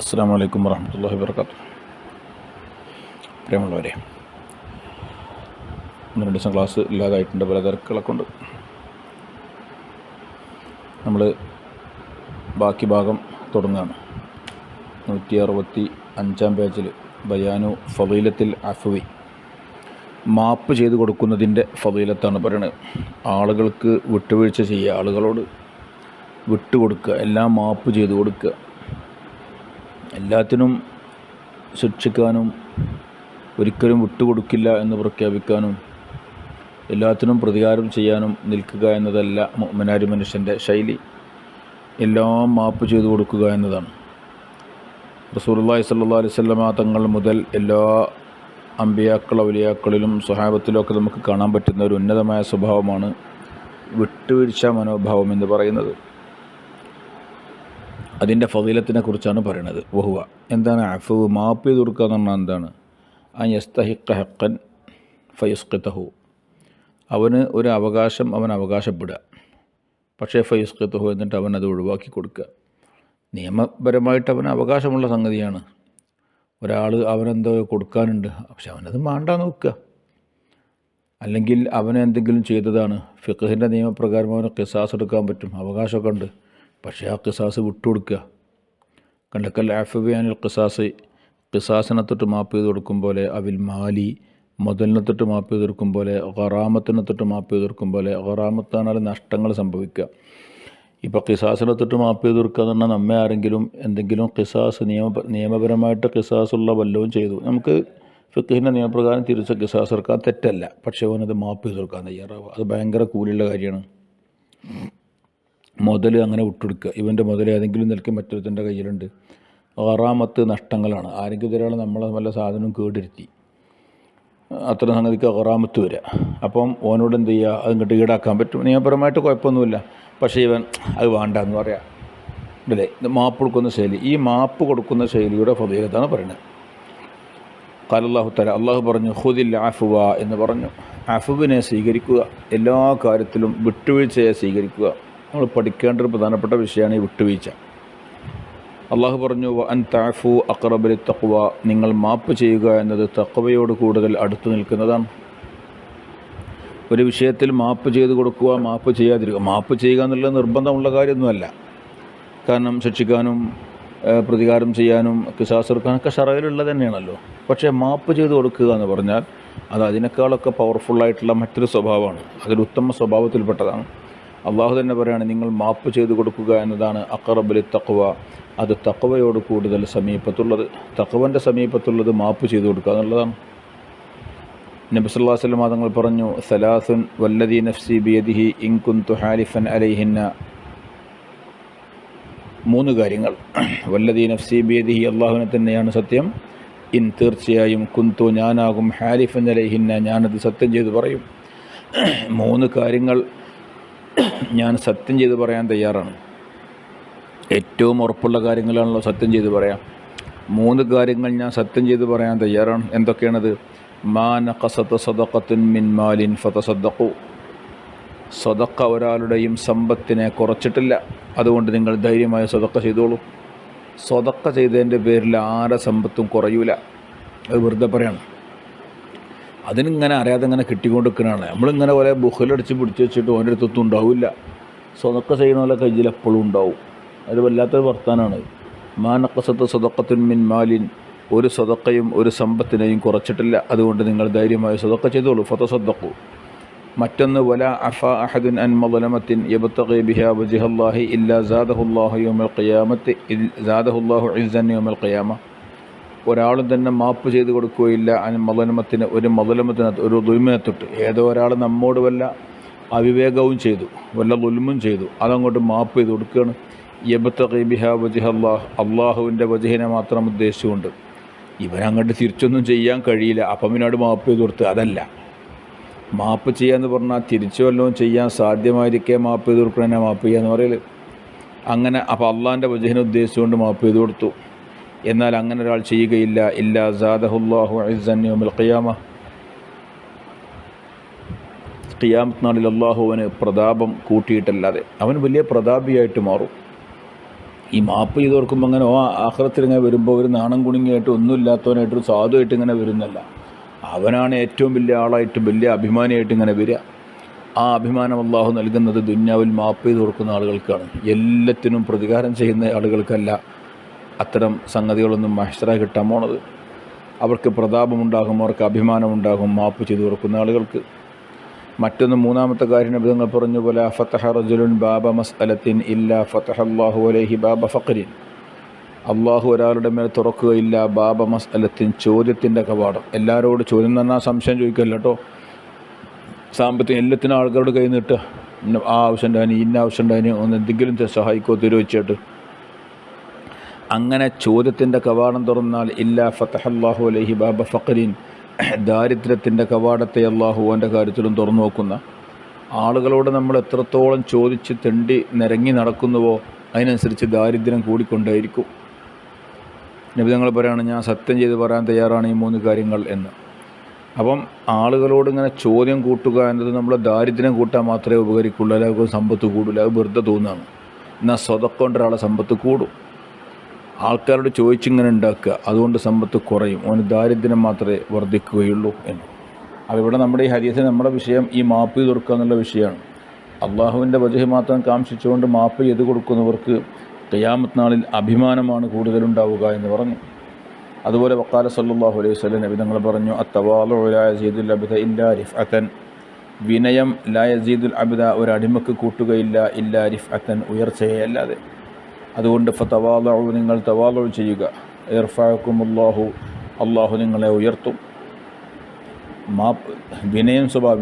അസ്സലാമു അലൈക്കും വറഹ്മത്തുള്ളാഹി വബറകാതുഹു. പ്രിയമുള്ളവരെ, ഒന്ന് രണ്ട് ദിവസം ക്ലാസ് ഇല്ലാതായിട്ടുണ്ട്, പല തിരക്കുകളൊക്കെ ഉണ്ട്. നമ്മൾ ബാക്കി ഭാഗം തുടങ്ങുകയാണ്. 165 പേജിൽ ബയാനു ഫളീലത്തിൽ അഫ്വി, മാപ്പ് ചെയ്ത് കൊടുക്കുന്നതിൻ്റെ ഫളീലത്താണ് പറയുന്നത്. ആളുകൾക്ക് വിട്ടുവീഴ്ച ചെയ്യുക, ആളുകളോട് വിട്ടുകൊടുക്കുക, എല്ലാം മാപ്പ് ചെയ്ത് കൊടുക്കുക. എല്ലാത്തിനും ശിക്ഷിക്കാനും ഒരിക്കലും വിട്ടുകൊടുക്കില്ല എന്ന് പ്രഖ്യാപിക്കാനും എല്ലാത്തിനും പ്രതികാരം ചെയ്യാനും നിൽക്കുക എന്നതല്ല മുഅ്മിനായ മനുഷ്യൻ്റെ ശൈലി. എല്ലാം മാപ്പ് ചെയ്തു കൊടുക്കുക എന്നതാണ്. റസൂലുള്ളാഹി സ്വല്ലല്ലാഹു അലൈഹി വസല്ലമ തങ്ങൾ മുതൽ എല്ലാ അമ്പിയാക്കൾ ഔലിയാക്കളിലും സ്വഹാബത്തിലൊക്കെ നമുക്ക് കാണാൻ പറ്റുന്ന ഒരു ഉന്നതമായ സ്വഭാവമാണ് വിട്ടുവീഴ്ച മനോഭാവം എന്ന് പറയുന്നത്. അതിൻ്റെ ഫളീലത്തിനെ കുറിച്ചാണ് പറയുന്നത്. വഹുവ, എന്താണ് അഫ്വ്? മാപ്പ് ചെയ്ത് കൊടുക്കുക എന്ന് പറഞ്ഞാൽ എന്താണ്? അൻ യസ്തഹിഖ ഹഖൻ ഫയസ്ഖിതഹു, അവന് ഒരു അവകാശം അവൻ അവകാശപ്പെടുക, പക്ഷേ ഫയസ്ഖിതഹു, എന്നിട്ട് അവൻ അത് ഒഴിവാക്കി കൊടുക്കുക. നിയമപരമായിട്ട് അവന് അവകാശമുള്ള സംഗതിയാണ്. ഒരാൾ അവനെന്തോ കൊടുക്കാനുണ്ട്, പക്ഷെ അവനത് മാണ്ടാന്ന് വെക്കുക. അല്ലെങ്കിൽ അവനെന്തെങ്കിലും ചെയ്തതാണ്, ഫിഖ്ഹിൻ്റെ നിയമപ്രകാരം അവന് ഖിസാസ് എടുക്കാൻ പറ്റും, അവകാശമൊക്കെ ഉണ്ട്, പക്ഷേ ആ ഖിസാസ് വിട്ടുകൊടുക്കുക. കണ്ടക്കൽ അഫ്വി അനിൽ ഖിസാസ്, ഖിസാസിനെ തൊട്ട് മാപ്പ് ചെയ്ത് കൊടുക്കും പോലെ, അവിൽ മാലി, മുതലിനെ തൊട്ട് മാപ്പ് ചെയ്ത് കൊടുക്കും പോലെ, ഖറാമത്തിനെ തൊട്ട് മാപ്പ് ചെയ്ത് കൊടുക്കും പോലെ. ഖറാമത്താണെങ്കിൽ നഷ്ടങ്ങൾ സംഭവിക്കുക. ഇപ്പോൾ ഖിസാസിനെ തൊട്ട് മാപ്പ് ചെയ്ത് കൊടുക്കുക എന്ന് പറഞ്ഞാൽ നമ്മെ ആരെങ്കിലും എന്തെങ്കിലും ഖിസാസ് നിയമപരമായിട്ട് ഖിസാസുള്ള വല്ലതും ചെയ്തു, നമുക്ക് ഫിഖ്ഹിൻ്റെ നിയമപ്രകാരം തിരിച്ച് ഖിസാസ് എടുക്കാൻ തെറ്റല്ല, പക്ഷേ അവനത് മാപ്പ് ചെയ്ത് കൊടുക്കാൻ തയ്യാറാവുക. അത് ഭയങ്കര കൂലിയുള്ള കാര്യമാണ്. മുതൽ അങ്ങനെ വിട്ടുകൊടുക്കുക. ഇവൻ്റെ മുതൽ ഏതെങ്കിലും നിലയ്ക്ക് മറ്റൊരുത്തൻ്റെ കയ്യിലുണ്ട്. ഖറാമത്ത് നഷ്ടങ്ങളാണ്. ആരെങ്കിലും ഒരാൾ നമ്മളെ വല്ല സാധനവും കേടിരുത്തി, അത്ര സംഗതിക്ക് ഖറാമത്ത് വരിക. അപ്പം ഓനോട് എന്ത് ചെയ്യുക? അത് ഇങ്ങോട്ട് ഈടാക്കാൻ പറ്റും, നിയമപരമായിട്ട് കുഴപ്പമൊന്നുമില്ല, പക്ഷേ ഇവൻ അത് വേണ്ട എന്ന് പറയാം, അല്ലേ? ഇത് മാപ്പ് കൊടുക്കുന്ന ശൈലി. ഈ മാപ്പ് കൊടുക്കുന്ന ശൈലിയുടെ ഫളീലത്താണ് പറയുന്നത്. ഖാല അല്ലാഹു തആല, അള്ളാഹു പറഞ്ഞു, ഖുദിൽ അഫ്വ എന്ന് പറഞ്ഞു. അഫ്വിനെ സ്വീകരിക്കുക, എല്ലാ കാര്യത്തിലും വിട്ടുവീഴ്ചയെ സ്വീകരിക്കുക. നമ്മൾ പഠിക്കേണ്ട ഒരു പ്രധാനപ്പെട്ട വിഷയമാണ് ഈ വിട്ടുവീഴ്ച. അള്ളാഹു പറഞ്ഞു, വ അൻ തഅഫു അഖ്റബു ലിത്തഖ്വ, നിങ്ങൾ മാപ്പ് ചെയ്യുക എന്നത് തഖ്വയോട് കൂടുതൽ അടുത്തു നിൽക്കുന്നതാണ്. ഒരു വിഷയത്തിൽ മാപ്പ് ചെയ്ത് കൊടുക്കുക, മാപ്പ് ചെയ്യാതിരിക്കുക. മാപ്പ് ചെയ്യുക എന്നുള്ള നിർബന്ധമുള്ള കാര്യമൊന്നുമല്ല. കാരണം ശിക്ഷിക്കാനും പ്രതികാരം ചെയ്യാനും ഖിസാസ് എടുക്കാനൊക്കെ ശറയിലുള്ളത് തന്നെയാണല്ലോ. പക്ഷേ മാപ്പ് ചെയ്ത് കൊടുക്കുക എന്ന് പറഞ്ഞാൽ അത് അതിനേക്കാളൊക്കെ പവർഫുള്ളായിട്ടുള്ള മറ്റൊരു സ്വഭാവമാണ്. അതൊരു ഉത്തമ സ്വഭാവത്തിൽപ്പെട്ടതാണ്. അള്ളാഹു തന്നെ പറയുകയാണ്, നിങ്ങൾ മാപ്പ് ചെയ്ത് കൊടുക്കുക എന്നതാണ് അഖ്റബു ലിത്തഖ്വ, അത് തഖ്വയോട് കൂടുതൽ സമീപത്തുള്ളത്. തഖ്വൻ്റെ സമീപത്തുള്ളത് മാപ്പ് ചെയ്ത് കൊടുക്കുക എന്നുള്ളതാണ്. നബി സല്ലല്ലാഹു അലൈഹി വസല്ലം തങ്ങൾ പറഞ്ഞു, സലാസുൻ വല്ലദീ നഫ്സി ബിയദിഹി ഇൻ കുന്തു ഹാലിഫൻ അലൈഹിന്ന, 3 കാര്യങ്ങൾ. വല്ലദീ നഫ്സി ബിയദിഹി, അള്ളാഹുവിനെ തന്നെയാണ് സത്യം, ഇൻ, തീർച്ചയായും, കുന്തു, ഞാനാകും, ഹാലിഫൻ അലൈഹിന്ന, ഞാനത് സത്യം ചെയ്ത് പറയും. 3 കാര്യങ്ങൾ ഞാൻ സത്യം ചെയ്ത് പറയാൻ തയ്യാറാണ്. ഏറ്റവും ഉറപ്പുള്ള കാര്യങ്ങളാണല്ലോ സത്യം ചെയ്ത് പറയാം. 3 കാര്യങ്ങൾ ഞാൻ സത്യം ചെയ്ത് പറയാൻ തയ്യാറാണ്. എന്തൊക്കെയാണത്? മാ നഖസത സദഖത്തുൻ മിൻ മാലിൻ ഫതസദ്ദഖു, സദഖ ഒരാളുടെയും സമ്പത്തിനെ കുറച്ചിട്ടില്ല, അതുകൊണ്ട് നിങ്ങൾ ധൈര്യമായി സദഖ ചെയ്തോളൂ. സദഖ ചെയ്തതിൻ്റെ പേരിൽ ആരെ സമ്പത്തും കുറയൂല. അത് വെറുതെ പറയണം. അതിനിങ്ങനെ അറിയാതെ ഇങ്ങനെ കിട്ടിക്കൊണ്ടിരിക്കുന്നതാണ്. നമ്മളിങ്ങനെ പോലെ ബുഖലടിച്ച് പിടിച്ച് വെച്ചിട്ട് ഓൻ്റെ അടുത്തൊന്നും ഉണ്ടാവില്ല. സദഖ ചെയ്യണ പോലെ കയ്യിൽ എപ്പോഴും ഉണ്ടാവും. അത് വല്ലാത്തൊരു വർത്താനാണ്. മാ നഖസത സദഖത്തുൻ മിൻ മാലിൻ, ഒരു സദഖയും ഒരു സമ്പത്തിനെയും കുറച്ചിട്ടില്ല, അതുകൊണ്ട് നിങ്ങൾ ധൈര്യമായി സദഖ ചെയ്തോളൂ. ഫതസദ്ദഖു. മറ്റൊന്ന്, വലാ അഫ അഹദുൻ അൻ മളലമത്തിൻ യബ്തഗി ബിഹാ വജ്ഹല്ലാഹി ഇല്ലാ സാദഹുല്ലാഹു യൗമൽ ഖിയാമത്തി സാദഹുല്ലാഹു ഇസ്സൻ യൗമൽ ഖിയാമ. ഒരാളും തന്നെ മാപ്പ് ചെയ്ത് കൊടുക്കുകയില്ല മളലമത്തിന്, ഒരു മളലമത്തിന്, ഒരു ദുൽമിനെ തൊട്ട്. ഏതോ ഒരാൾ നമ്മോട് വല്ല അവിവേകവും ചെയ്തു, വല്ല ദുൽമും ചെയ്തു, അതങ്ങോട്ട് മാപ്പ് ചെയ്ത് കൊടുക്കുകയാണ്. യബ്തഗി ബിഹാ വജ്ഹല്ലാഹ്, അള്ളാഹുവിൻ്റെ വജ്ഹിനെ മാത്രം ഉദ്ദേശിച്ചുകൊണ്ട്. ഇവനങ്ങോട്ട് തിരിച്ചൊന്നും ചെയ്യാൻ കഴിയില്ല, അപ്പം പിന്നോട് മാപ്പ് ചെയ്ത് കൊടുത്ത്. അതല്ല മാപ്പ് ചെയ്യാന്ന് പറഞ്ഞാൽ തിരിച്ചു വല്ലതും ചെയ്യാൻ സാധ്യമായിരിക്കെ മാപ്പ് ചെയ്ത് കൊടുക്കണേ മാപ്പ് ചെയ്യാന്ന് പറയല്. അങ്ങനെ അപ്പോൾ അള്ളാഹിൻ്റെ വജ്ഹിനെ ഉദ്ദേശിച്ചുകൊണ്ട് മാപ്പ് ചെയ്ത് കൊടുത്തു. എന്നാൽ അങ്ങനെ ഒരാൾ ചെയ്യുകയില്ല. ഇല്ലാ സാദഹുല്ലാഹു ഇസ്സൻ യൗമൽ ഖിയാമ, ഖിയാമത്ത് നാളിൽ അള്ളാഹുവിന് പ്രതാപം കൂട്ടിയിട്ടല്ലാതെ. അവൻ വലിയ പ്രതാപിയായിട്ട് മാറും. ഈ മാപ്പ് ചെയ്ത് ഓർക്കുമ്പോൾ അങ്ങനെ ആഖിറത്തിൽ ഇങ്ങനെ വരുമ്പോൾ ഒരു നാണം കുണുങ്ങിയായിട്ട് ഒന്നുമില്ലാത്തവനായിട്ട് ഒരു സാധുവായിട്ട് ഇങ്ങനെ വരുന്നല്ല. അവനാണ് ഏറ്റവും വലിയ ആളായിട്ട് വലിയ അഭിമാനിയായിട്ട് ഇങ്ങനെ വരിക. ആ അഭിമാനം അള്ളാഹു നൽകുന്നത് ദുന്യാവിൽ മാപ്പ് ചെയ്ത് കൊടുക്കുന്ന ആളുകൾക്കാണ്. എല്ലാത്തിനും പ്രതികാരം ചെയ്യുന്ന ആളുകൾക്കല്ല അത്തരം സംഗതികളൊന്നും മഹ്ശറ കിട്ടാൻ പോണത്. അവർക്ക് പ്രതാപമുണ്ടാകും, അവർക്ക് അഭിമാനമുണ്ടാകും മാപ്പ് ചെയ്ത് കൊടുക്കുന്ന ആളുകൾക്ക്. മറ്റൊന്ന്, മൂന്നാമത്തെ കാര്യം നബി തങ്ങൾ പറഞ്ഞു പോലെ ഫതഹ റജുലുൻ ബാബ മസ്അലത്തിൻ ഇല്ലാ ഫതഹ അല്ലാഹു അലൈഹി ബാബ ഫഖ്രിൻ. അള്ളാഹു ഒരാളുടെ മേൽ തുറക്കുകയില്ല ബാബ മസ്അലത്തിൻ, ചോദ്യത്തിൻ്റെ കവാടം. എല്ലാവരോട് ചോദ്യം എന്ന് പറഞ്ഞാൽ സംശയം ചോദിക്കല്ല കേട്ടോ. സാമ്പത്തികം എല്ലാത്തിനും ആൾക്കാരോട് കൈ നീട്ടുക, ആ ആവശ്യം ഉണ്ടായി ഇന്ന ആവശ്യം ഉണ്ടായി ഒന്ന് എന്തെങ്കിലും സഹായിക്കോ തിരുവച്ചിട്ട്. അങ്ങനെ ചോദ്യത്തിൻ്റെ കവാടം തുറന്നാൽ ഇല്ലാ ഫതഹ അല്ലാഹു അലൈഹി ബാബ ഫഖ്രിൻ, ദാരിദ്ര്യത്തിൻ്റെ കവാടത്തെ അള്ളാഹു അവൻ്റെ കാര്യത്തിലും തുറന്നു നോക്കുന്ന ആളുകളോട് നമ്മൾ എത്രത്തോളം ചോദിച്ച് തെണ്ടി നിരങ്ങി നടക്കുന്നുവോ അതിനനുസരിച്ച് ദാരിദ്ര്യം കൂടിക്കൊണ്ടേയിരിക്കും. നബി തങ്ങൾ പറയാണ്, ഞാൻ സത്യം ചെയ്ത് പറയാൻ തയ്യാറാണ് ഈ 3 കാര്യങ്ങൾ എന്ന്. അപ്പം ആളുകളോട് ഇങ്ങനെ ചോദ്യം കൂട്ടുക എന്നത് നമ്മൾ ദാരിദ്ര്യം കൂട്ടാൻ മാത്രമേ ഉപകരിക്കുള്ളൂ, അല്ലെങ്കിൽ സമ്പത്ത് കൂടില്ല. അത് വെറുതെ തോന്നുകയാണ്. എന്നാൽ സ്വതക്ക കൊണ്ട് ഒരാളെ സമ്പത്ത് കൂടും. ആൾക്കാരോട് ചോദിച്ചിങ്ങനെ ഉണ്ടാക്കുക, അതുകൊണ്ട് സമ്പത്ത് കുറയും, അവന് ദാരിദ്ര്യം മാത്രമേ വർദ്ധിക്കുകയുള്ളൂ എന്ന്. അതിവിടെ നമ്മുടെ ഈ ഹദീസിൽ നമ്മുടെ വിഷയം ഈ മാപ്പ് ചെയ്ത് കൊടുക്കുക എന്നുള്ള വിഷയമാണ്. അള്ളാഹുവിൻ്റെ വജഹ് മാത്രം കാംക്ഷിച്ചുകൊണ്ട് മാപ്പ് ചെയ്ത് കൊടുക്കുന്നവർക്ക് ഖിയാമത്ത് നാളിൽ അഭിമാനമാണ് കൂടുതലുണ്ടാവുക എന്ന് പറഞ്ഞു. അതുപോലെ വഖാല സല്ലല്ലാഹു അലൈഹി വസല്ലം നബി തങ്ങൾ പറഞ്ഞു, അത്തവാളു ലാ യസീദുൽ അബ്ദ ഇല്ലാ റിഫഅതൻ, വിനയം ലാ യസീദുൽ അബ്ദ, ഒരു അടിമക്ക് കൂട്ടുകയില്ല ഇല്ലാ റിഫഅതൻ, ഉയർച്ചയെ അല്ലാതെ. അതുകൊണ്ട് ഫതവാളു, നിങ്ങൾ തവാളു ചെയ്യുക. ഇർഫഅകുമുല്ലാഹു, അള്ളാഹു നിങ്ങളെ ഉയർത്തും.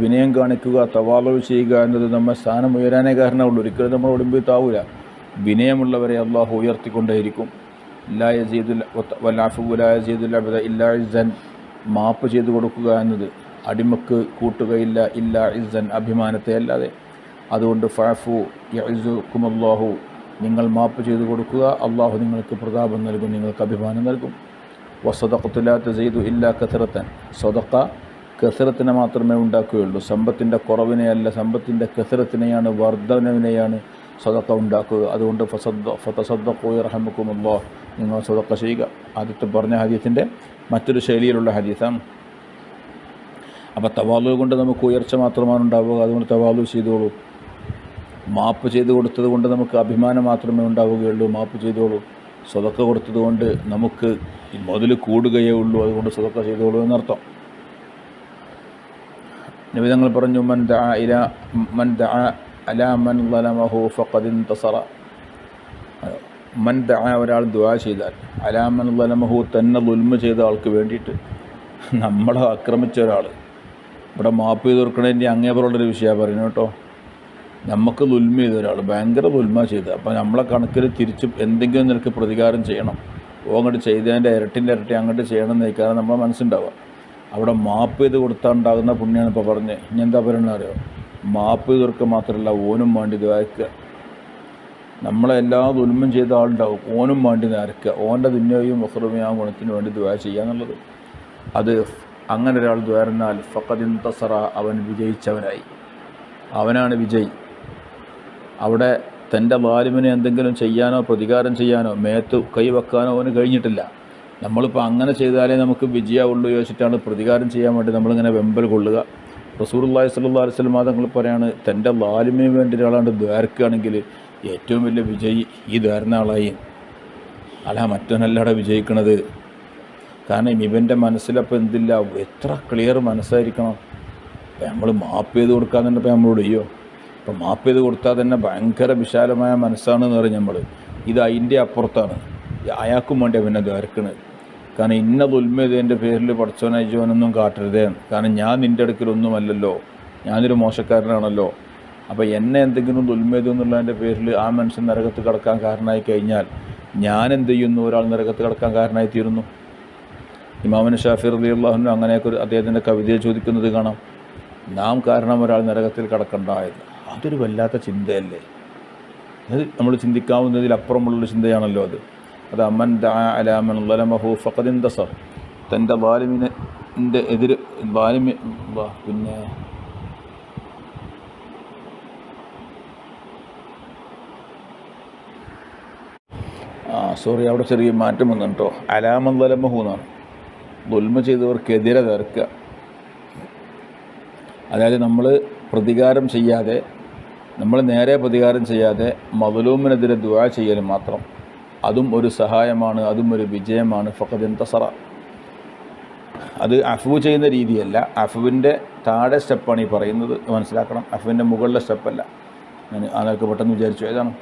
വിനയം കാണിക്കുക, തവാളു ചെയ്യുക എന്നത് നമ്മൾ സ്ഥാനം ഉയരാനേ കാരണമുള്ളൂ. ഒരിക്കലും നമ്മൾ ഒളിമ്പിത്താവൂല. വിനയമുള്ളവരെ അള്ളാഹു ഉയർത്തിക്കൊണ്ടേയിരിക്കും. ലാ യസീദുൽ വൽഅഫു ലാ യസീദുൽ അബ്ദ ഇല്ലാ ഇസ്സൻ, മാപ്പ് ചെയ്തു കൊടുക്കുക എന്നത് അടിമക്ക് കൂട്ടുകയില്ല ഇല്ലാ ഇസ്സൻ, അഭിമാനത്തെ അല്ലാതെ. അതുകൊണ്ട് ഫഅഫു യഅ്സുകുമുല്ലാഹു, നിങ്ങൾ മാപ്പ് ചെയ്തു കൊടുക്കുക, അള്ളാഹു നിങ്ങൾക്ക് പ്രതാപം നൽകും, നിങ്ങൾക്ക് അഭിമാനം നൽകും. വസദഖതു ലാ തസീദു ഇല്ലാ കസറത്തൻ, സദഖ കസറത്തിനെ മാത്രമേ ഉണ്ടാക്കുകയുള്ളൂ, സമ്പത്തിൻ്റെ കുറവിനെയല്ല, സമ്പത്തിൻ്റെ കസറത്തിനെയാണ്, വർദ്ധനവിനെയാണ് സദഖ ഉണ്ടാക്കുക. അതുകൊണ്ട് ഫതസദ്ദഖൂ യർഹമുക്കുമുല്ലാഹ്, നിങ്ങൾ സദഖ ചെയ്യുക. ആദ്യത്തെ പറഞ്ഞ ഹദീസിൻ്റെ മറ്റൊരു ശൈലിയിലുള്ള ഹദീസാണ്. അപ്പോൾ തവാലു കൊണ്ട് നമുക്ക് ഉയർച്ച മാത്രമാണ് ഉണ്ടാവുക. അതുകൊണ്ട് തവാലു ചെയ്തോളൂ. മാപ്പ് ചെയ്ത് കൊടുത്തത് കൊണ്ട് നമുക്ക് അഭിമാനം മാത്രമേ ഉണ്ടാവുകയുള്ളൂ, മാപ്പ് ചെയ്തോളൂ. സദഖ കൊടുത്തത് കൊണ്ട് നമുക്ക് മുതൽ കൂടുകയേ ഉള്ളൂ, അതുകൊണ്ട് സദഖ ചെയ്തോളൂ എന്നർത്ഥം. നബി തങ്ങൾ പറഞ്ഞു, മൻ ദഅ അലാ മൻ ളലമഹു ഫഖദ് ഇൻതസറ. മൻ ദഅ, ഒരാൾ ദുആ ചെയ്താൽ, അലാ മൻ ളലമഹു, തന്നെ ദുൽമ ചെയ്ത ആൾക്ക് വേണ്ടിയിട്ട്. നമ്മളെ ആക്രമിച്ച ഒരാൾ, ഇവിടെ മാപ്പ് ചെയ്ത് കൊടുക്കണതിൻ്റെ അങ്ങേപ്പുറമുള്ളൊരു വിഷയമാണ് പറയുന്നത് കേട്ടോ. നമുക്ക് ദുൽമ ചെയ്ത ഒരാൾ, ഭയങ്കര ദുൽമ ചെയ്ത്, അപ്പോൾ നമ്മളെ കണക്കിൽ തിരിച്ച് എന്തെങ്കിലും നിനക്ക് പ്രതികാരം ചെയ്യണം, അങ്ങോട്ട് ചെയ്തതിൻ്റെ ഇരട്ടിൻ്റെ ഇരട്ടി അങ്ങോട്ട് ചെയ്യണം എന്ന് വയ്ക്കാതെ നമ്മളെ മനസ്സുണ്ടാവുക. അവിടെ മാപ്പ് ചെയ്ത് കൊടുത്താൽ ഉണ്ടാകുന്ന പുണ്യമാണ് ഇപ്പോൾ പറഞ്ഞത്. ഇനി എന്താ പറയുന്നത് അറിയോ? മാപ്പ് ചെയ്ത് കൊടുക്കുക മാത്രമല്ല, ഓനും വേണ്ടി ദ്വാരക്കുക. നമ്മളെല്ലാ ദുൽമം ചെയ്ത ആളുണ്ടാവും, ഓനും വേണ്ടി ദ്വാരക്കുക. ഓൻ്റെ ദുന്യയും വഖ്റുമയും ആ ഗുണത്തിന് വേണ്ടി ദ്വാ ചെയ്യുക എന്നുള്ളത്. അത് അങ്ങനെ ഒരാൾ ദ്വാരന്നാൽ ഫഖദ് ഇൻതസറ, അവൻ വിജയിച്ചവനായി, അവനാണ് വിജയി. അവിടെ തൻ്റെ ളാലിമിനെ എന്തെങ്കിലും ചെയ്യാനോ പ്രതികാരം ചെയ്യാനോ മേത്ത് കൈവെക്കാനോ അവന് കഴിഞ്ഞിട്ടില്ല. നമ്മളിപ്പോൾ അങ്ങനെ ചെയ്താലേ നമുക്ക് വിജയമുള്ളൂ ചോദിച്ചിട്ടാണ് പ്രതികാരം ചെയ്യാൻ വേണ്ടി നമ്മളിങ്ങനെ വെമ്പൽ കൊള്ളുക. റസൂലുള്ളാഹി സ്വല്ലല്ലാഹു അലൈഹി വസല്ലം തങ്ങൾ പറയാണ്, തൻ്റെ ളാലിമിന് വേണ്ടി ഒരാളാണ്ട് ദ്വാരക്കുകയാണെങ്കിൽ ഏറ്റവും വലിയ വിജയി ഈ ദ്വാരുന്ന ആളായി. അല്ല മറ്റൊന്നല്ലാടെ വിജയിക്കണത്. കാരണം ഇവൻ്റെ മനസ്സിലപ്പോൾ എന്തില്ല, എത്ര ക്ലിയർ മനസ്സായിരിക്കണം. അപ്പം നമ്മൾ മാപ്പ് ചെയ്ത് കൊടുക്കാന്ന് പറഞ്ഞപ്പോൾ നമ്മളോട് ചെയ്യോ? അപ്പം മാപ്പ് ചെയ്ത് കൊടുത്താൽ തന്നെ ഭയങ്കര വിശാലമായ മനസ്സാണെന്ന് പറയും നമ്മൾ. ഇത് അതിൻ്റെ അപ്പുറത്താണ്. അയാൾക്കും വേണ്ടി പിന്നെ ദ്വാരക്കണത്. കാരണം ഇന്ന ദുൽമ ചെയ്തതിൻ്റെ പേരിൽ പഠിച്ചവനെ അയച്ചവനൊന്നും കാട്ടരുതേ. കാരണം ഞാൻ നിൻ്റെ അടുക്കലൊന്നുമല്ലല്ലോ, ഞാനൊരു മോശക്കാരനാണല്ലോ. അപ്പോൾ എന്നെ എന്തെങ്കിലും ദുൽമ ചെയ്തു എന്നുള്ളതിൻ്റെ പേരിൽ ആ മനുഷ്യൻ നരകത്ത് കിടക്കാൻ കാരണമായി കഴിഞ്ഞാൽ ഞാൻ എന്ത് ചെയ്യുന്നു? ഒരാൾ നരകത്ത് കിടക്കാൻ കാരണമായി തീരുന്നു. ഇമാമുന ഷാഫി റളിയല്ലാഹു അൻഹു അങ്ങനെയൊക്കെ അദ്ദേഹത്തിൻ്റെ കവിതയെ ചോദിക്കുന്നത് കാണാം. നാം കാരണം ഒരാൾ നരകത്തിൽ കിടക്കണ്ടായത്. അതൊരു വല്ലാത്ത ചിന്തയല്ലേ? അത് നമ്മൾ ചിന്തിക്കാവുന്നതിലപ്പുറമുള്ളൊരു ചിന്തയാണല്ലോ അത്. അത് അമൻ ദഅ അലാ മൻ ളലമഹു ഫഖദ് ഇൻതസർ, തൻ്റെ ളാലിമിൻ്റെ എതിര് പിന്നെ സോറി, അവിടെ ചെറിയ മാറ്റം വന്നിട്ടോ. അലാമൻ ദലമഹു എന്നാണ്. ദുൽമ ചെയ്തവർക്കെതിരെ തീർക്കുക. അതായത് നമ്മൾ പ്രതികാരം ചെയ്യാതെ, നമ്മൾ നേരെ പ്രതികാരം ചെയ്യാതെ മദ്ലൂമിനെതിരെ ദുആ ചെയ്യലും മാത്രം, അതും ഒരു സഹായമാണ്, അതും ഒരു വിജയമാണ്. ഫഖദ് ഇൻതസറ. അത് അഫ്വ് ചെയ്യുന്ന രീതിയല്ല, അഫ്വിൻ്റെ താഴെ സ്റ്റെപ്പാണ് ഈ പറയുന്നത്, മനസ്സിലാക്കണം. അഫ്വിൻ്റെ മുകളിലെ സ്റ്റെപ്പല്ല. ഞാൻ അതൊക്കെ പെട്ടെന്ന് വിചാരിച്ചു ഏതാണ്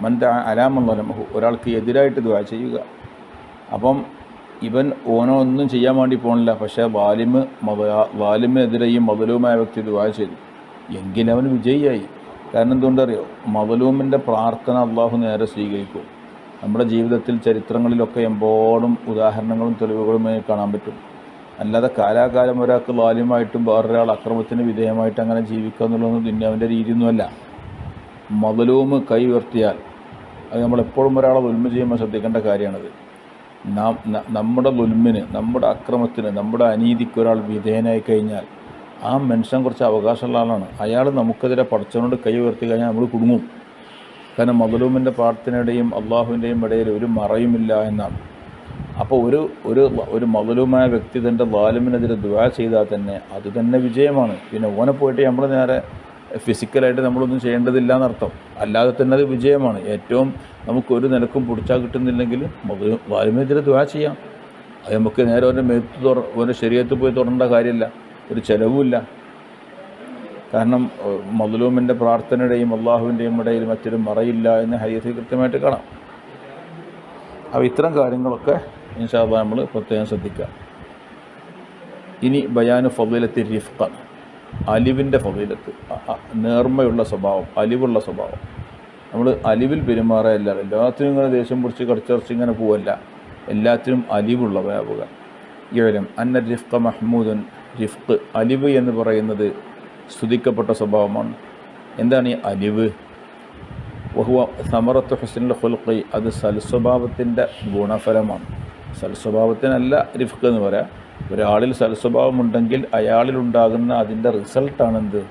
മൻ ദഅ അലാ മൻ ളലമഹു, ഒരാൾക്ക് എതിരായിട്ട് ദുആ ചെയ്യുക. അപ്പം ഇവൻ ഓനോ ഒന്നും ചെയ്യാൻ വേണ്ടി പോകണില്ല, പക്ഷേ വാലിമിനെതിരെയും മദ്ലൂമായ വ്യക്തി ദുആ ചെയ്തു എങ്കിൽ അവൻ വിജയിയായി. കാരണം എന്തുകൊണ്ടറിയോ, മദ്ലൂമിൻ്റെ പ്രാർത്ഥന അള്ളാഹു നേരെ സ്വീകരിക്കും. നമ്മുടെ ജീവിതത്തിൽ ചരിത്രങ്ങളിലൊക്കെ എമ്പോഴും ഉദാഹരണങ്ങളും തെളിവുകളും കാണാൻ പറ്റും. അല്ലാതെ കാലാകാലം ഒരാൾക്ക് ലാലിമായിട്ടും വേറൊരാൾ അക്രമത്തിന് വിധേയമായിട്ട് അങ്ങനെ ജീവിക്കുക എന്നുള്ളതൊന്നും ദുന്യാവിൻ്റെ രീതിയൊന്നുമല്ല. മദ്ലൂമ് കൈ ഉയർത്തിയാൽ, അത് നമ്മളെപ്പോഴും ഒരാളെ ദുൽമ ചെയ്യുമ്പോൾ ശ്രദ്ധിക്കേണ്ട കാര്യമാണത്. നമ്മുടെ ദുൽമിന്, നമ്മുടെ അക്രമത്തിന്, നമ്മുടെ അനീതിക്ക് ഒരാൾ വിധേയനായി കഴിഞ്ഞാൽ ആ മനുഷ്യൻ കുറച്ച് അവകാശമുള്ള ആളാണ്. അയാൾ നമുക്കെതിരെ പടച്ചവനോട് കൈ ഉയർത്തി കഴിഞ്ഞാൽ നമ്മൾ കുടുങ്ങും. കാരണം മദ്ലൂമിൻ്റെ പ്രാർത്ഥനയുടെയും അള്ളാഹുവിൻ്റെയും ഇടയിൽ ഒരു മറയുമില്ല എന്നാണ്. അപ്പോൾ ഒരു മദ്ലൂമായ വ്യക്തി തൻ്റെ ളാലിമിനെതിരെ ദുആ ചെയ്താൽ തന്നെ അത് തന്നെ വിജയമാണ്. പിന്നെ ഓനെ പോയിട്ട് നമ്മൾ നേരെ ഫിസിക്കലായിട്ട് നമ്മളൊന്നും ചെയ്യേണ്ടതില്ല എന്നർത്ഥം. അല്ലാതെ തന്നെ അത് വിജയമാണ്. ഏറ്റവും നമുക്കൊരു നിലക്കും പിടിച്ചാൽ കിട്ടുന്നില്ലെങ്കിൽ ളാലിമിനെതിരെ ദുആ ചെയ്യാം. അത് നമുക്ക് നേരെ ഓൻ്റെ ഓൻ്റെ ശരീരത്തിൽ പോയി തുടരേണ്ട കാര്യമില്ല, ഒരു ചിലവുമില്ല. കാരണം മദ്ലൂമിൻ്റെ പ്രാർത്ഥനയുടെയും അള്ളാഹുവിൻ്റെയും ഇടയിൽ മറ്റൊരു മറയില്ല എന്ന് ഹദീസിൽ കൃത്യമായിട്ട് കാണാം. അപ്പോൾ ഇത്തരം കാര്യങ്ങളൊക്കെ ഇൻഷാ അല്ലാഹ് നമ്മൾ പ്രത്യേകം ശ്രദ്ധിക്കുക. ഇനി ബയാനു ഫളീലത്തി റിഫ്ഖാണ്. അലിവിൻ്റെ ഫളീലത്ത്, നേർമ്മയുള്ള സ്വഭാവം, അലിവുള്ള സ്വഭാവം. നമ്മൾ അലിവിൽ പെരുമാറുകയല്ല, എല്ലാത്തിനും ഇങ്ങനെ ദേഷ്യം പിടിച്ച് കടിച്ചറച്ച് ഇങ്ങനെ പോവല്ല, എല്ലാത്തിനും അലിവുള്ളവയാവുക. ഇവലും അന്ന റിഫ്ഖ മഹ്മൂദുൻ. റിഫ്ഖ്, അലിവ് എന്ന് പറയുന്നത് സ്തുതിക്കപ്പെട്ട സ്വഭാവമാണ്. എന്താണ് ഈ അലിവ്? വഹുവ സമറത്ത് ഹുസ്നുൽ ഖുൽഖി, അത് സൽസ്വഭാവത്തിൻ്റെ ഗുണഫലമാണ്. സൽസ്വഭാവത്തിനല്ല റിഫ്ഖ് എന്ന് പറയാം. ഒരാളിൽ സൽസ്വഭാവമുണ്ടെങ്കിൽ അയാളിലുണ്ടാകുന്ന അതിൻ്റെ റിസൾട്ടാണെന്ത്?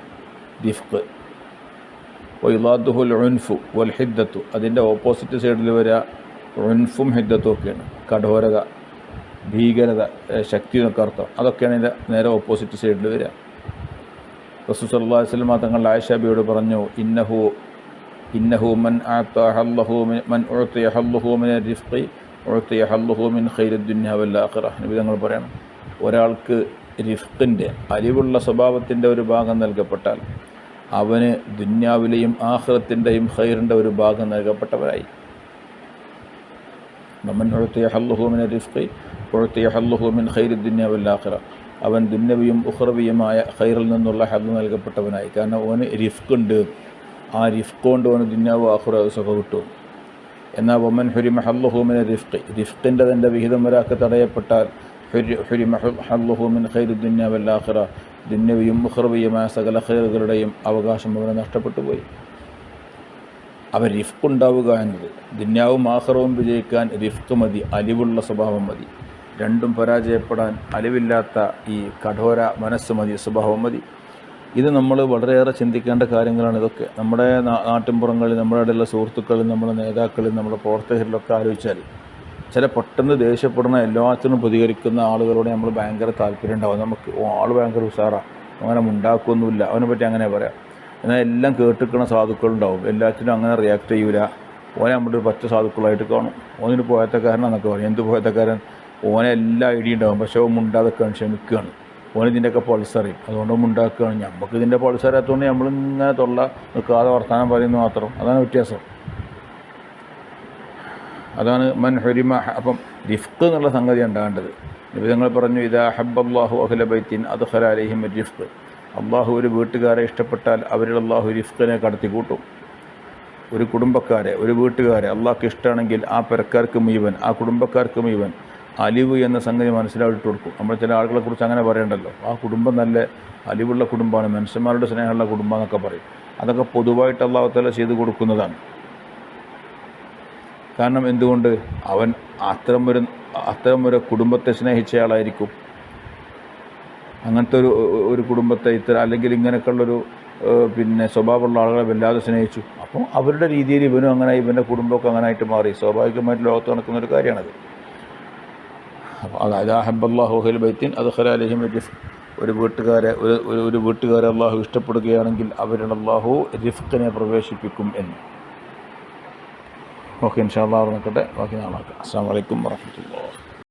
റിഫ്ഖ്. വയുലാദുഹുൽ ഉൻഫു വൽ ഹിദ്ദത്തു, അതിൻ്റെ ഓപ്പോസിറ്റ് സൈഡിൽ വരിക ഉൻഫും ഹിദ്ദത്തും ഒക്കെയാണ്. കഠോരത, ഭീകരത, ശക്തി എന്നൊക്കെ അർത്ഥം. അതൊക്കെയാണ് ഇതിൻ്റെ നേരെ ഓപ്പോസിറ്റ് സൈഡിൽ വരിക. റസൂൽ സല്ലല്ലാഹു അലൈഹി വസല്ലം തങ്ങൾ ആയിഷ ബിയോട് പറഞ്ഞു, ഇന്നഹു മൻ ഉഅതിയ ഹല്ലഹു മിൻ റിഫ്ഖി ഉഅതിയ ഹല്ലഹു മിൻ ഖൈരിദ് ദുനിയ വൽ ആഖിറ. നബി തങ്ങൾ പറയണം, ഒരാൾക്ക് റിഫ്ഖിൻ്റെ, അലിവുള്ള സ്വഭാവത്തിൻ്റെ ഒരു ഭാഗം നൽകപ്പെട്ടാൽ അവന് ദുന്യാവിലെയും ആഖിറത്തിൻ്റെയും ഖൈറിൻ്റെ ഒരു ഭാഗം നൽകപ്പെട്ടവരായി. മൻ ഉഅതിയ ഹല്ലഹു മിൻ റിഫ്ഖി ഉഅതിയ ഹല്ലഹു മിൻ ഖൈരിദ് ദുനിയ വൽ ആഖിറ, അവൻ ദുന്യവിയും ഉഖ്റവിയുമായ ഖൈറിൽ നിന്നുള്ള ഹദ് നൽകപ്പെട്ടവനായി. കാരണം അവന് റിഫ്ഖുണ്ട്, ആ റിഫ്ഖ് കൊണ്ട് അവന് ദുന്യാവ് ആഖിറ സുഖ കിട്ടും. എന്നാൽ വമൻ ഹുരിമ ഹല്ലഹു മിൻ റിഫ്ഖി, റിഫ്ഖിൻ്റെ തൻ്റെ വിഹിതം ഒരാൾക്ക് തടയപ്പെട്ടാൽ ഹുരിമ ഹല്ലഹു മിൻ ഖൈരിദ് ദുനിയ വൽ ആഖിറ, ദുന്യവിയും ഉഖ്റവിയുമായ സകല ഖൈറുകളുടെയും അവകാശം അവന് നഷ്ടപ്പെട്ടു പോയി. അവൻ റിഫ്ഖ് ഉണ്ടാവുക എന്നത്, ദുന്യാവും ആഖിറവും വിജയിക്കാൻ റിഫ്ഖ് മതി, അലിവുള്ള സ്വഭാവം മതി. രണ്ടും പരാജയപ്പെടാൻ അലിവില്ലാത്ത ഈ കഠോര മനസ്സ് മതി, സ്വഭാവം മതി. ഇത് നമ്മൾ വളരെയേറെ ചിന്തിക്കേണ്ട കാര്യങ്ങളാണ് ഇതൊക്കെ. നമ്മുടെ നാട്ടിൻപുറങ്ങളിൽ, നമ്മുടെ ഇടയിലുള്ള സുഹൃത്തുക്കളിൽ, നമ്മുടെ നേതാക്കളിൽ, നമ്മുടെ പ്രവർത്തകരിലൊക്കെ ആലോചിച്ചാൽ ചില പെട്ടെന്ന് ദേഷ്യപ്പെടുന്ന, എല്ലാത്തിനും പ്രതികരിക്കുന്ന ആളുകളോട് നമ്മൾ ഭയങ്കര താല്പര്യം ഉണ്ടാവും. നമുക്ക് ആൾ ഭയങ്കര ഉഷാറാണ്, അങ്ങനെ ഉണ്ടാക്കുകയൊന്നുമില്ല, അവനെ പറ്റി അങ്ങനെ പറയാം. എന്നാൽ എല്ലാം കേട്ടിരിക്കുന്ന സാധുക്കളുണ്ടാവും, എല്ലാത്തിനും അങ്ങനെ റിയാക്ട് ചെയ്യൂല. ഓനെ നമ്മുടെ ഒരു പച്ച സാധുക്കളായിട്ട് കാണും. ഓനിന് പോയത്തക്കാരനാന്നൊക്കെ പറയും. എന്ത് പോയത്തക്കാരൻ? ഓനെ എല്ലാ ഐഡിയ ഉണ്ടാവും, പക്ഷേ ഓൻ മുണ്ടാതൊക്കെയാണ്, ക്ഷമിക്കുകയാണ്. ഓൻ ഇതിൻ്റെയൊക്കെ പൾസറിയും, അതുകൊണ്ട് മുണ്ടാക്കുകയാണ്. നമുക്ക് ഇതിൻ്റെ പൾസറിയാത്തതുകൊണ്ട് നമ്മളിങ്ങനെ തൊള്ള നിൽക്കാതെ വർത്തമാനം പറയുന്നു മാത്രം. അതാണ് വ്യത്യാസം. അതാണ് മൻ ഹുരിമ. അപ്പം റിഫ്ഖ് എന്നുള്ള സംഗതി ഉണ്ടാകേണ്ടത്. നിബിധങ്ങൾ പറഞ്ഞു, ഇദാ ഹബ്ബല്ലാഹു അഹ്ല ബൈത്തിൻ അദ്ഖല അലൈഹിം റിഫ്ഖ്, അള്ളാഹു ഒരു വീട്ടുകാരെ ഇഷ്ടപ്പെട്ടാൽ അവരിൽ അള്ളാഹു റിഫ്ഖിനെ കടത്തി കൂട്ടും. ഒരു കുടുംബക്കാരെ, ഒരു വീട്ടുകാരെ അള്ളാഹ്ക്ക് ഇഷ്ടമാണെങ്കിൽ ആ പെരക്കാർക്ക് മുഴുവൻ, ആ കുടുംബക്കാർക്ക് മുഴുവൻ അലിവ് എന്ന സംഗതി മനസ്സിലായിട്ട് കൊടുക്കും. നമ്മൾ ചില ആളുകളെക്കുറിച്ച് അങ്ങനെ പറയണ്ടല്ലോ, ആ കുടുംബം നല്ല അലിവുള്ള കുടുംബമാണ്, മനുഷ്യന്മാരുടെ സ്നേഹമുള്ള കുടുംബം എന്നൊക്കെ പറയും. അതൊക്കെ പൊതുവായിട്ട് അള്ളാഹു തആല ചെയ്തു കൊടുക്കുന്നതാണ്. കാരണം എന്തുകൊണ്ട്? അവൻ അത്തരമൊരു കുടുംബത്തെ സ്നേഹിച്ചയാളായിരിക്കും. അങ്ങനത്തെ ഒരു കുടുംബത്തെ അല്ലെങ്കിൽ ഇങ്ങനെയൊക്കെയുള്ളൊരു പിന്നെ സ്വഭാവമുള്ള ആളുകളെ വല്ലാതെ സ്നേഹിച്ചു. അപ്പോൾ അവരുടെ രീതിയിൽ ഇവനും അങ്ങനെ ഇവൻ്റെ കുടുംബമൊക്കെ അങ്ങനെ ആയിട്ട് മാറി. സ്വാഭാവികമായിട്ട് ലോകത്ത് നടക്കുന്നൊരു കാര്യമാണത്. അപ്പോൾ അതായത് അഹബ്ബല്ലാഹു അഹ്ല ബൈത്തിൻ അദ്ഖല അലൈഹിം റിഫ്ഖ്, ഒരു വീട്ടുകാരെ അള്ളാഹു ഇഷ്ടപ്പെടുകയാണെങ്കിൽ അവരിൽ അള്ളാഹു റിഫ്ഖിനെ പ്രവേശിപ്പിക്കും എന്ന്. ഓക്കെ, ഇൻഷാ അല്ലാഹ് നിൽക്കട്ടെ, ബാക്കി നാളെ. അസ്സലാമു അലൈക്കും വറഹ്മത്തുള്ളാഹി.